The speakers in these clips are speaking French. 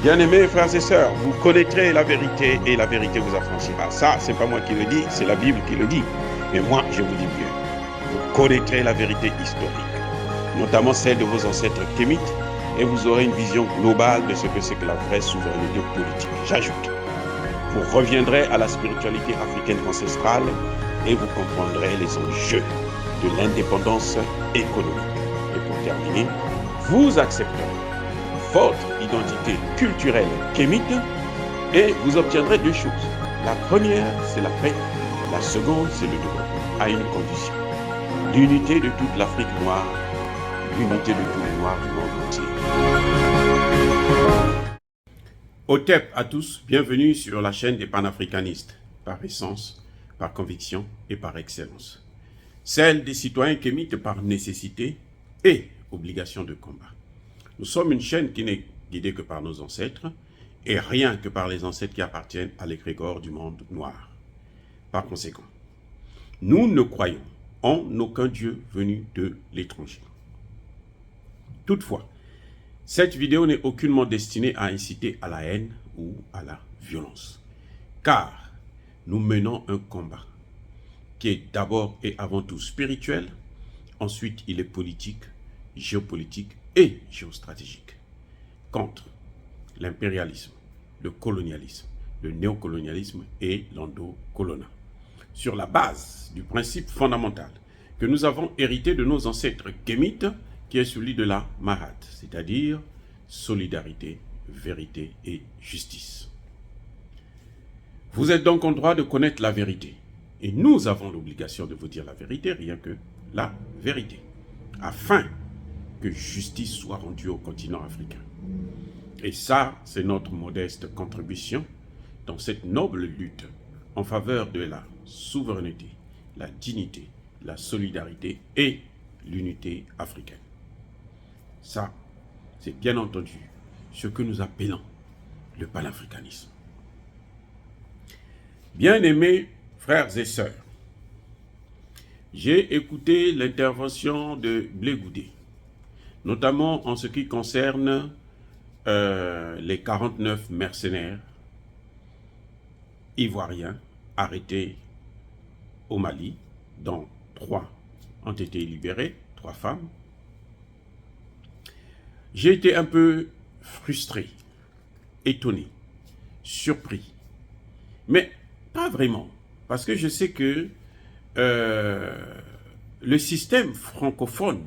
Bien-aimés frères et sœurs, vous connaîtrez la vérité et la vérité vous affranchira. Ça, c'est pas moi qui le dis, c'est la Bible qui le dit. Mais moi, je vous dis mieux. Vous connaîtrez la vérité historique, notamment celle de vos ancêtres kémites, et vous aurez une vision globale de ce que c'est que la vraie souveraineté politique. J'ajoute, vous reviendrez à la spiritualité africaine ancestrale et vous comprendrez les enjeux de l'indépendance économique. Et pour terminer, vous accepterez votre identité culturelle kémite et vous obtiendrez deux choses. La première, c'est la paix. La seconde, c'est le développement, à une condition. L'unité de toute l'Afrique noire, l'unité de tous les Noirs du monde entier. Otep à tous, bienvenue sur la chaîne des panafricanistes, par essence, par conviction et par excellence. Celle des citoyens kémites par nécessité et obligation de combat. Nous sommes une chaîne qui n'est guidée que par nos ancêtres et rien que par les ancêtres qui appartiennent à l'égrégore du monde noir. Par conséquent, nous ne croyons en aucun Dieu venu de l'étranger. Toutefois, cette vidéo n'est aucunement destinée à inciter à la haine ou à la violence. Car nous menons un combat qui est d'abord et avant tout spirituel, ensuite il est politique, géopolitique et géostratégique, contre l'impérialisme, le colonialisme, le néocolonialisme et l'endocolonat, sur la base du principe fondamental que nous avons hérité de nos ancêtres kémites, qui est celui de la Mahat, c'est-à-dire solidarité, vérité et justice. Vous êtes donc en droit de connaître la vérité, et nous avons l'obligation de vous dire la vérité, rien que la vérité, afin que justice soit rendue au continent africain. Et ça, c'est notre modeste contribution dans cette noble lutte en faveur de la souveraineté, la dignité, la solidarité et l'unité africaine. Ça, c'est bien entendu ce que nous appelons le panafricanisme. Bien-aimés frères et sœurs, j'ai écouté l'intervention de Blé Goudé, notamment en ce qui concerne les 49 mercenaires ivoiriens arrêtés au Mali, dont 3 ont été libérés, 3 femmes. J'ai été un peu frustré, étonné, surpris, mais pas vraiment, parce que je sais que le système francophone,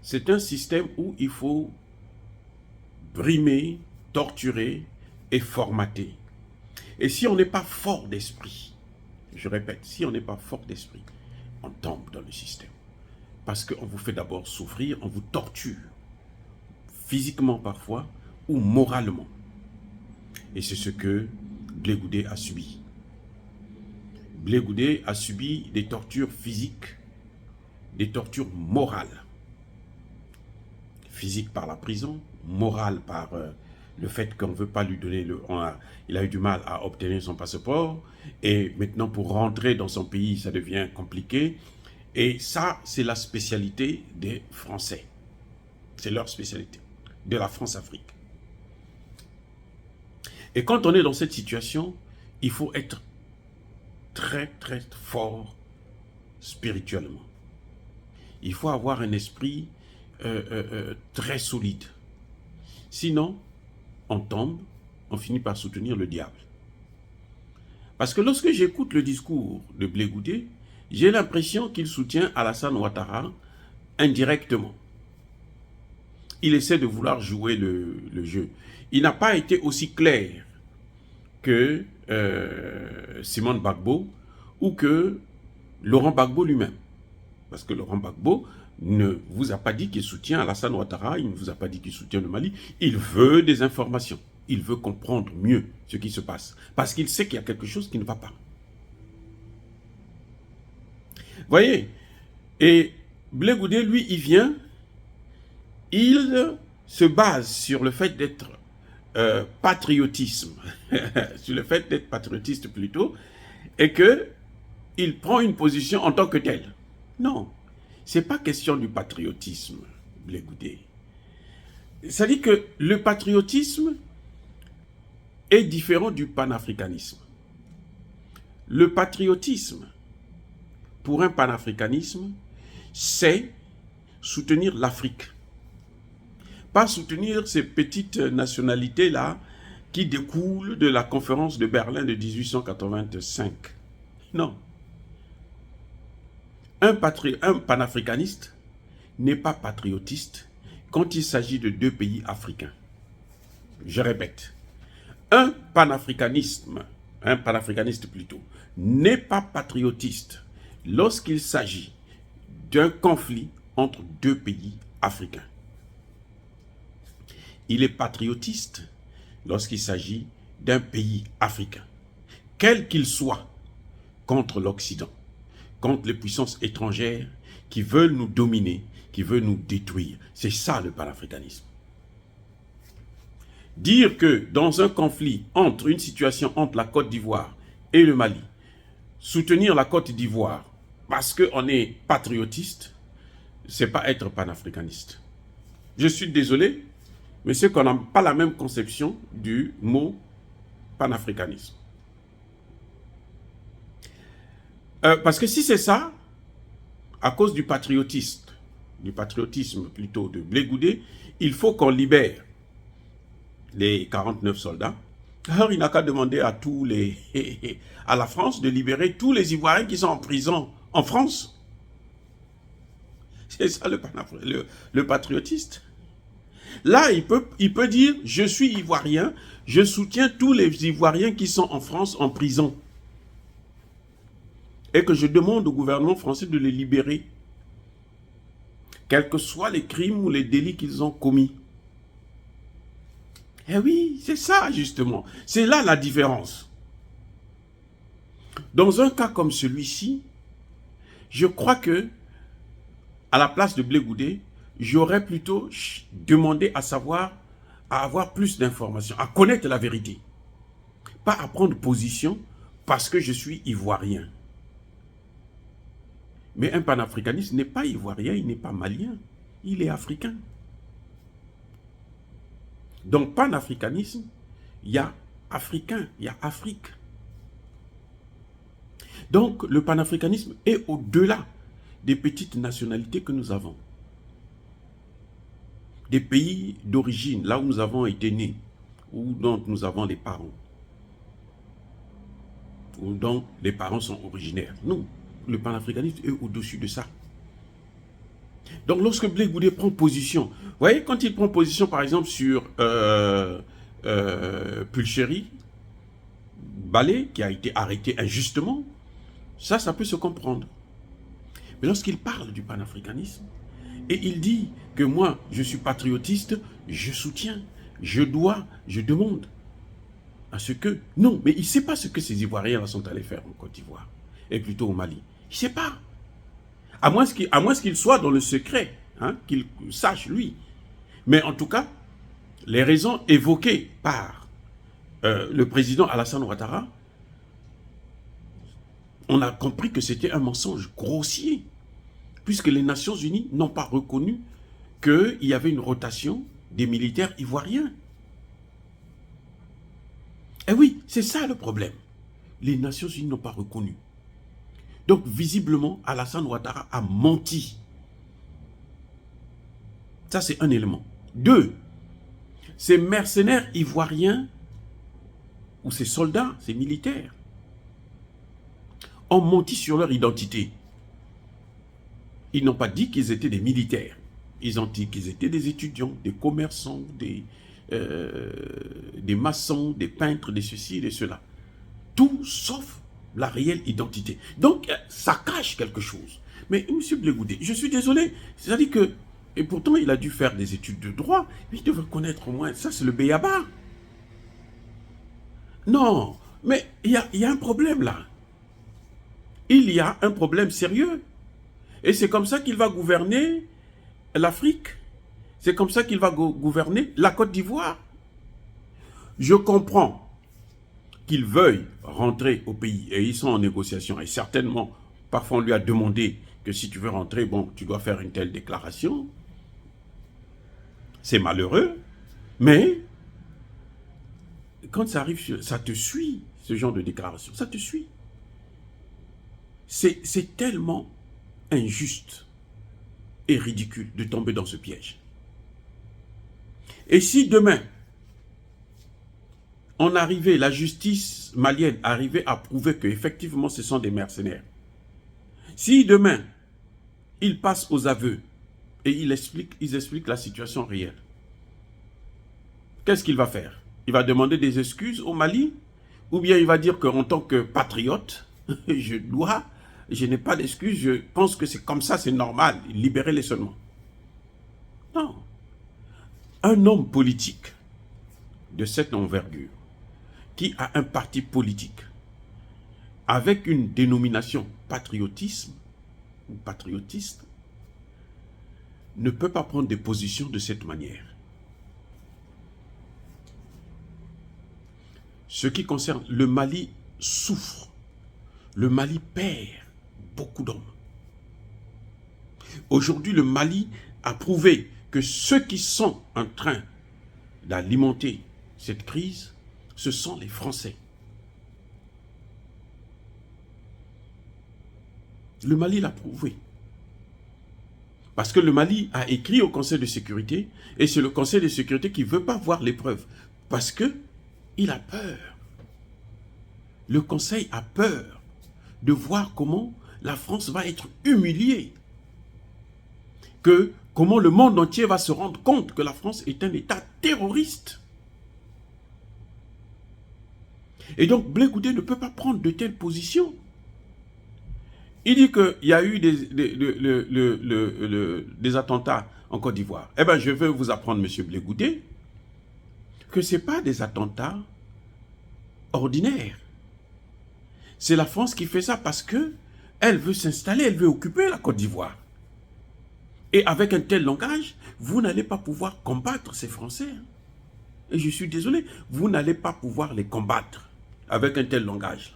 c'est un système où il faut brimer, torturer et formater. Et si on n'est pas fort d'esprit, je répète, si on n'est pas fort d'esprit, on tombe dans le système. Parce qu'on vous fait d'abord souffrir, on vous torture, physiquement parfois, ou moralement. Et c'est ce que Blé Goudé a subi. Blé Goudé a subi des tortures physiques, des tortures morales. Physique par la prison, morale par le fait qu'on ne veut pas lui donner il a eu du mal à obtenir son passeport et maintenant pour rentrer dans son pays ça devient compliqué et ça c'est la spécialité des Français, c'est leur spécialité, de la France-Afrique. Et quand on est dans cette situation, il faut être très très fort spirituellement. Il faut avoir un esprit très solide. Sinon, on tombe, on finit par soutenir le diable. Parce que lorsque j'écoute le discours de Blé Goudé, j'ai l'impression qu'il soutient Alassane Ouattara indirectement. Il essaie de vouloir jouer le jeu. Il n'a pas été aussi clair que Simone Gbagbo ou que Laurent Gbagbo lui-même. Parce que Laurent Gbagbo ne vous a pas dit qu'il soutient Alassane Ouattara, il ne vous a pas dit qu'il soutient le Mali. Il veut des informations. Il veut comprendre mieux ce qui se passe. Parce qu'il sait qu'il y a quelque chose qui ne va pas. Voyez, et Blé Goudé, lui, il vient, il se base sur le fait d'être patriotisme, sur le fait d'être patriotiste plutôt, et qu'il prend une position en tant que tel. Non. Ce n'est pas question du patriotisme, Blé Goudé. C'est-à-dire que le patriotisme, est différent du panafricanisme. Le patriotisme, pour un panafricanisme, c'est soutenir l'Afrique. Pas soutenir ces petites nationalités-là qui découlent de la conférence de Berlin de 1885. Non. Un panafricaniste n'est pas patriotiste quand il s'agit de deux pays africains. Je répète, un panafricaniste plutôt, n'est pas patriotiste lorsqu'il s'agit d'un conflit entre deux pays africains. Il est patriotiste lorsqu'il s'agit d'un pays africain, quel qu'il soit, contre l'Occident, contre les puissances étrangères qui veulent nous dominer, qui veulent nous détruire. C'est ça le panafricanisme. Dire que dans un conflit, une situation entre la Côte d'Ivoire et le Mali, soutenir la Côte d'Ivoire parce qu'on est patriotiste, c'est pas être panafricaniste. Je suis désolé, mais c'est qu'on n'a pas la même conception du mot panafricanisme. Parce que si c'est ça, à cause du patriotisme plutôt de Blé Goudé, il faut qu'on libère les 49 soldats. Alors il n'a qu'à demander à à la France de libérer tous les Ivoiriens qui sont en prison en France. C'est ça le patriotiste. Là, il peut dire, je suis Ivoirien, je soutiens tous les Ivoiriens qui sont en France en prison. Et que je demande au gouvernement français de les libérer, quels que soient les crimes ou les délits qu'ils ont commis. Eh oui, c'est ça justement. C'est là la différence. Dans un cas comme celui-ci, je crois que, à la place de Blé Goudé, j'aurais plutôt demandé à avoir plus d'informations, à connaître la vérité. Pas à prendre position parce que je suis ivoirien. Mais un panafricaniste n'est pas ivoirien, il n'est pas malien, il est africain. Donc panafricanisme, il y a africain, il y a Afrique. Donc le panafricanisme est au-delà des petites nationalités que nous avons. Des pays d'origine, là où nous avons été nés, ou dont nous avons les parents, ou dont les parents sont originaires. Non, le panafricanisme est au-dessus de ça. Donc lorsque Blé Goudé prend position, vous voyez, quand il prend position par exemple sur Pulchéry Baldé, qui a été arrêté injustement, ça peut se comprendre. Mais lorsqu'il parle du panafricanisme, et il dit que moi, je suis patriotiste, je soutiens, je demande à ce que... Non, mais il ne sait pas ce que ces Ivoiriens sont allés faire en Côte d'Ivoire, et plutôt au Mali. Il ne sait pas. À moins qu'il soit dans le secret, hein, qu'il sache lui. Mais en tout cas, les raisons évoquées par le président Alassane Ouattara, on a compris que c'était un mensonge grossier, puisque les Nations Unies n'ont pas reconnu qu'il y avait une rotation des militaires ivoiriens. Eh oui, c'est ça le problème. Les Nations Unies n'ont pas reconnu. Donc, visiblement, Alassane Ouattara a menti. Ça, c'est un élément. 2, ces mercenaires ivoiriens, ou ces soldats, ces militaires, ont menti sur leur identité. Ils n'ont pas dit qu'ils étaient des militaires. Ils ont dit qu'ils étaient des étudiants, des commerçants, des maçons, des peintres, des ceci et de cela. Tout sauf la réelle identité. Donc, ça cache quelque chose. Mais M. Blé Goudé, je suis désolé, c'est-à-dire que, et pourtant il a dû faire des études de droit, il devrait connaître au moins, ça c'est le béaba. Non, mais il y a un problème là. Il y a un problème sérieux. Et c'est comme ça qu'il va gouverner l'Afrique. C'est comme ça qu'il va gouverner la Côte d'Ivoire. Je comprends qu'ils veuillent rentrer au pays et ils sont en négociation. Et certainement, parfois on lui a demandé que si tu veux rentrer, bon, tu dois faire une telle déclaration. C'est malheureux, mais quand ça arrive, ça te suit, ce genre de déclaration, ça te suit. C'est tellement injuste et ridicule de tomber dans ce piège. Et si demain, la justice malienne arrivait à prouver qu'effectivement ce sont des mercenaires, si demain, ils passent aux aveux et ils expliquent la situation réelle, qu'est-ce qu'il va faire? Il va demander des excuses au Mali? Ou bien il va dire qu'en tant que patriote, je n'ai pas d'excuses, je pense que c'est comme ça, c'est normal, libérez-les seulement. Non. Un homme politique de cette envergure, qui a un parti politique, avec une dénomination patriotisme ou patriotiste, ne peut pas prendre des positions de cette manière. Ce qui concerne le Mali souffre. Le Mali perd beaucoup d'hommes. Aujourd'hui, le Mali a prouvé que ceux qui sont en train d'alimenter cette crise, ce sont les Français. Le Mali l'a prouvé. Parce que le Mali a écrit au Conseil de sécurité, et c'est le Conseil de sécurité qui ne veut pas voir les preuves. Parce qu'il a peur. Le Conseil a peur de voir comment la France va être humiliée. Comment le monde entier va se rendre compte que la France est un État terroriste. Et donc, Blé Goudé ne peut pas prendre de telles positions. Il dit qu'il y a eu des attentats en Côte d'Ivoire. Eh bien, je veux vous apprendre, M. Blé Goudé, que ce n'est pas des attentats ordinaires. C'est la France qui fait ça parce qu'elle veut s'installer, elle veut occuper la Côte d'Ivoire. Et avec un tel langage, vous n'allez pas pouvoir combattre ces Français. Et je suis désolé, vous n'allez pas pouvoir les combattre avec un tel langage.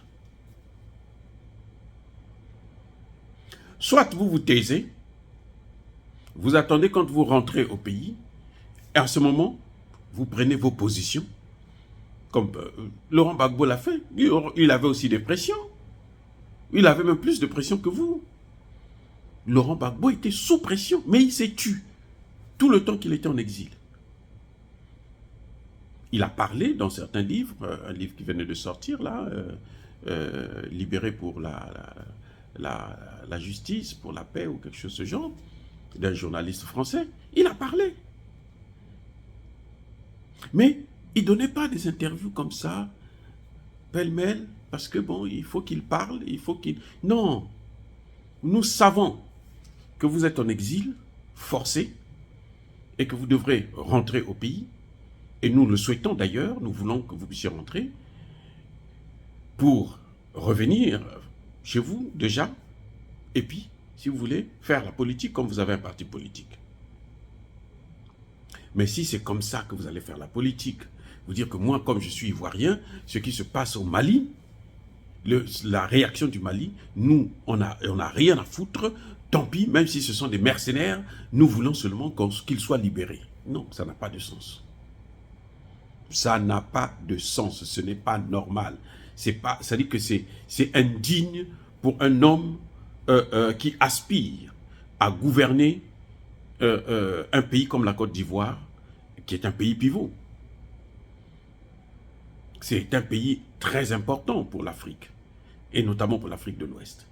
Soit vous vous taisez, vous attendez quand vous rentrez au pays, et à ce moment, vous prenez vos positions, comme Laurent Gbagbo l'a fait. Il avait aussi des pressions. Il avait même plus de pression que vous. Laurent Gbagbo était sous pression, mais il s'est tué tout le temps qu'il était en exil. Il a parlé dans certains livres, un livre qui venait de sortir là, Libéré pour la justice, pour la paix ou quelque chose de ce genre, d'un journaliste français. Il a parlé. Mais il ne donnait pas des interviews comme ça, pêle-mêle, parce que bon, il faut qu'il parle, il faut qu'il... Non, nous savons que vous êtes en exil, forcé, et que vous devrez rentrer au pays, et nous le souhaitons d'ailleurs, nous voulons que vous puissiez rentrer, pour revenir chez vous déjà, et puis, si vous voulez, faire la politique comme vous avez un parti politique. Mais si c'est comme ça que vous allez faire la politique, vous dire que moi, comme je suis ivoirien, ce qui se passe au Mali, la réaction du Mali, nous, on n'a rien à foutre, tant pis, même si ce sont des mercenaires, nous voulons seulement qu'ils soient libérés. Non, ça n'a pas de sens. Ça n'a pas de sens, ce n'est pas normal. Ça dit que c'est indigne pour un homme qui aspire à gouverner un pays comme la Côte d'Ivoire, qui est un pays pivot. C'est un pays très important pour l'Afrique, et notamment pour l'Afrique de l'Ouest.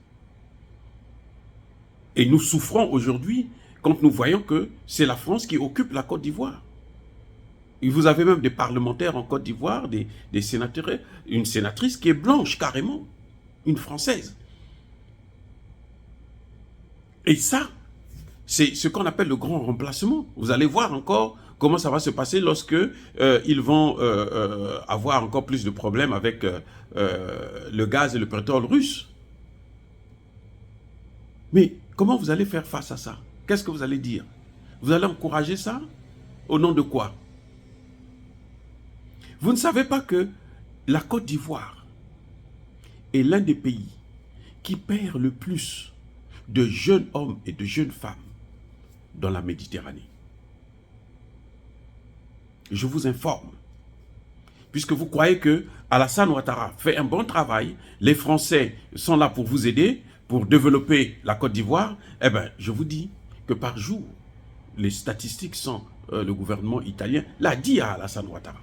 Et nous souffrons aujourd'hui quand nous voyons que c'est la France qui occupe la Côte d'Ivoire. Et vous avez même des parlementaires en Côte d'Ivoire, des sénateurs, une sénatrice qui est blanche carrément, une Française. Et ça, c'est ce qu'on appelle le grand remplacement. Vous allez voir encore comment ça va se passer lorsque ils vont avoir encore plus de problèmes avec le gaz et le pétrole russe. Mais comment vous allez faire face à ça? Qu'est-ce que vous allez dire? Vous allez encourager ça? Au nom de quoi? Vous ne savez pas que la Côte d'Ivoire est l'un des pays qui perd le plus de jeunes hommes et de jeunes femmes dans la Méditerranée. Je vous informe puisque vous croyez que Alassane Ouattara fait un bon travail, les Français sont là pour vous aider, pour développer la Côte d'Ivoire, eh bien, je vous dis que par jour, les statistiques sont, le gouvernement italien l'a dit à Alassane Ouattara.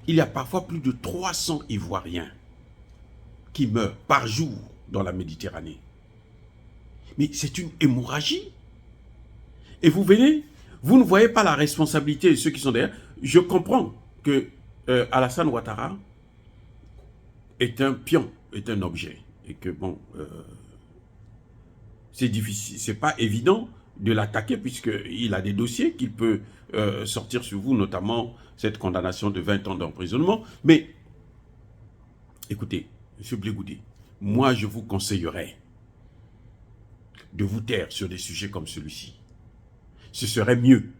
Il y a parfois plus de 300 Ivoiriens qui meurent par jour dans la Méditerranée. Mais c'est une hémorragie. Et vous venez, vous ne voyez pas la responsabilité de ceux qui sont derrière. Je comprends que Alassane Ouattara est un pion, est un objet. Et que bon, c'est difficile, c'est pas évident de l'attaquer puisqu'il a des dossiers qu'il peut sortir sur vous, notamment cette condamnation de 20 ans d'emprisonnement. Mais, écoutez, M. Blé Goudé, moi je vous conseillerais de vous taire sur des sujets comme celui-ci. Ce serait mieux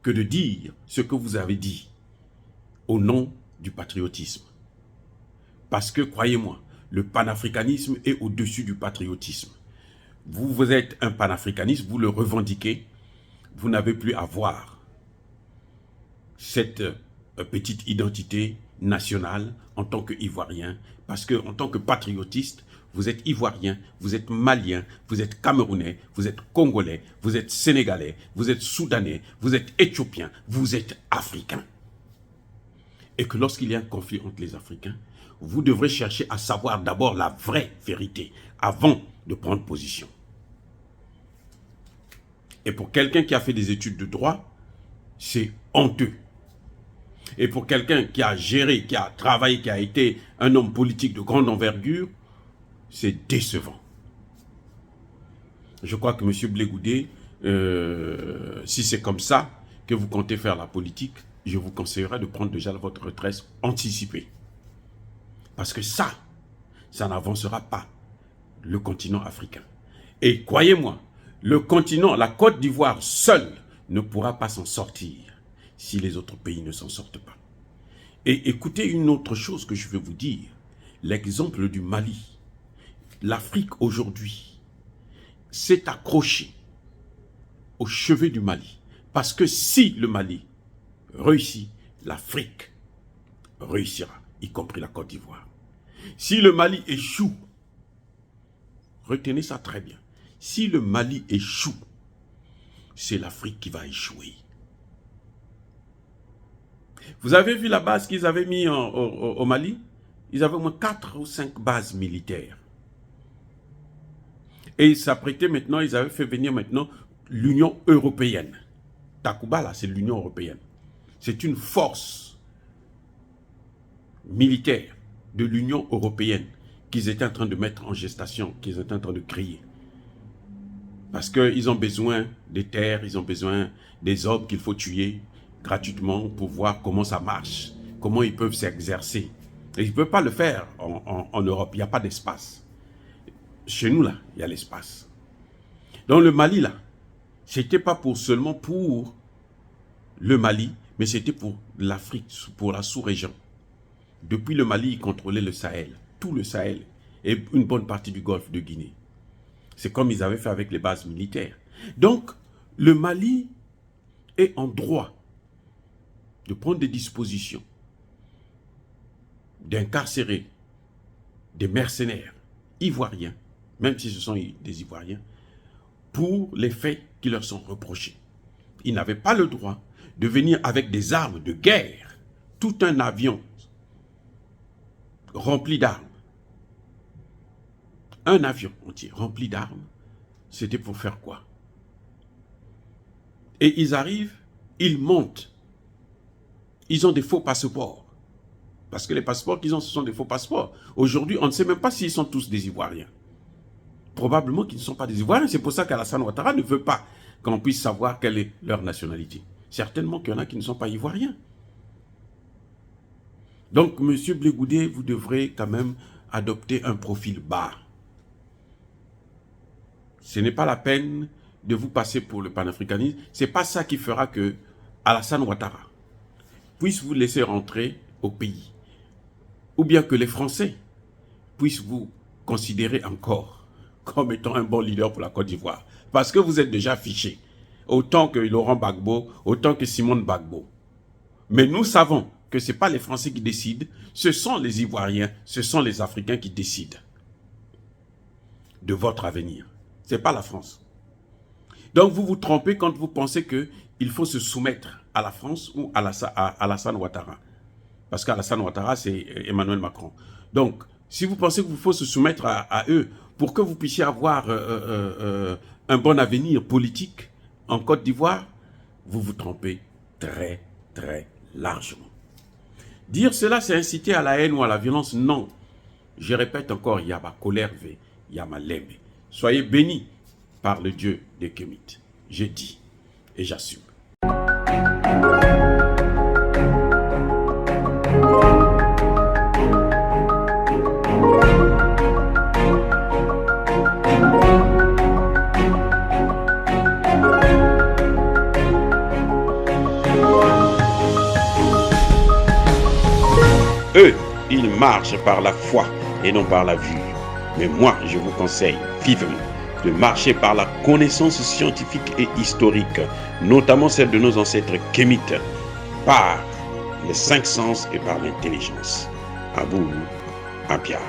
que de dire ce que vous avez dit au nom du patriotisme. Parce que, croyez-moi, le panafricanisme est au-dessus du patriotisme. Vous êtes un panafricaniste, vous le revendiquez, vous n'avez plus à voir cette petite identité nationale en tant qu'Ivoirien, parce que en tant que patriotiste, vous êtes Ivoirien, vous êtes Malien, vous êtes Camerounais, vous êtes Congolais, vous êtes Sénégalais, vous êtes Soudanais, vous êtes Éthiopien, vous êtes Africain. Et que lorsqu'il y a un conflit entre les Africains, vous devrez chercher à savoir d'abord la vraie vérité avant de prendre position. Et pour quelqu'un qui a fait des études de droit, c'est honteux. Et pour quelqu'un qui a géré, qui a travaillé, qui a été un homme politique de grande envergure, c'est décevant. Je crois que M. Blé Goudé, si c'est comme ça que vous comptez faire la politique, je vous conseillerais de prendre déjà votre retraite anticipée. Parce que ça n'avancera pas le continent africain. Et croyez-moi, le continent, la Côte d'Ivoire seule ne pourra pas s'en sortir si les autres pays ne s'en sortent pas. Et écoutez une autre chose que je veux vous dire, l'exemple du Mali. L'Afrique aujourd'hui s'est accrochée au chevet du Mali. Parce que si le Mali réussit, l'Afrique réussira, y compris la Côte d'Ivoire. Si le Mali échoue, retenez ça très bien, si le Mali échoue, c'est l'Afrique qui va échouer. Vous avez vu la base qu'ils avaient mis au Mali? Ils avaient au moins 4 ou 5 bases militaires. Et ils s'apprêtaient maintenant, ils avaient fait venir maintenant l'Union européenne. Takuba, là, c'est l'Union européenne. C'est une force militaire de l'Union européenne qu'ils étaient en train de mettre en gestation, qu'ils étaient en train de créer. Parce qu'ils ont besoin des terres, ils ont besoin des hommes qu'il faut tuer gratuitement pour voir comment ça marche, comment ils peuvent s'exercer. Et ils ne peuvent pas le faire en Europe, il n'y a pas d'espace. Chez nous, là, il y a l'espace. Donc le Mali, là, c'était pas seulement pour le Mali, mais c'était pour l'Afrique, pour la sous-région. Depuis le Mali, ils contrôlaient le Sahel, tout le Sahel, et une bonne partie du golfe de Guinée. C'est comme ils avaient fait avec les bases militaires. Donc, le Mali est en droit de prendre des dispositions, d'incarcérer des mercenaires ivoiriens, même si ce sont des Ivoiriens, pour les faits qui leur sont reprochés. Ils n'avaient pas le droit de venir avec des armes de guerre, tout un avion rempli d'armes. Un avion entier rempli d'armes, c'était pour faire quoi? Et ils arrivent, ils montent. Ils ont des faux passeports. Parce que les passeports qu'ils ont, ce sont des faux passeports. Aujourd'hui, on ne sait même pas s'ils sont tous des Ivoiriens. Probablement qu'ils ne sont pas des Ivoiriens. C'est pour ça qu'Alassane Ouattara ne veut pas qu'on puisse savoir quelle est leur nationalité. Certainement qu'il y en a qui ne sont pas Ivoiriens. Donc, M. Blé Goudé, vous devrez quand même adopter un profil bas. Ce n'est pas la peine de vous passer pour le panafricanisme. Ce n'est pas ça qui fera que Alassane Ouattara puisse vous laisser rentrer au pays. Ou bien que les Français puissent vous considérer encore comme étant un bon leader pour la Côte d'Ivoire. Parce que vous êtes déjà fiché. Autant que Laurent Gbagbo, autant que Simone Gbagbo. Mais nous savons que ce n'est pas les Français qui décident, ce sont les Ivoiriens, ce sont les Africains qui décident de votre avenir. Ce n'est pas la France. Donc vous vous trompez quand vous pensez qu'il faut se soumettre à la France ou à Alassane Ouattara. Parce qu'Alassane Ouattara, c'est Emmanuel Macron. Donc, si vous pensez qu'il faut se soumettre à eux pour que vous puissiez avoir un bon avenir politique en Côte d'Ivoire, vous vous trompez très, très largement. Dire cela, c'est inciter à la haine ou à la violence. Non. Je répète encore, Yaba Kolerve, Yama Lembe. Soyez bénis par le Dieu des Kémites. J'ai dit et j'assume. Eux, ils marchent par la foi et non par la vue. Mais moi, je vous conseille vivement de marcher par la connaissance scientifique et historique, notamment celle de nos ancêtres kémites, par les 5 sens et par l'intelligence. Abou Abia.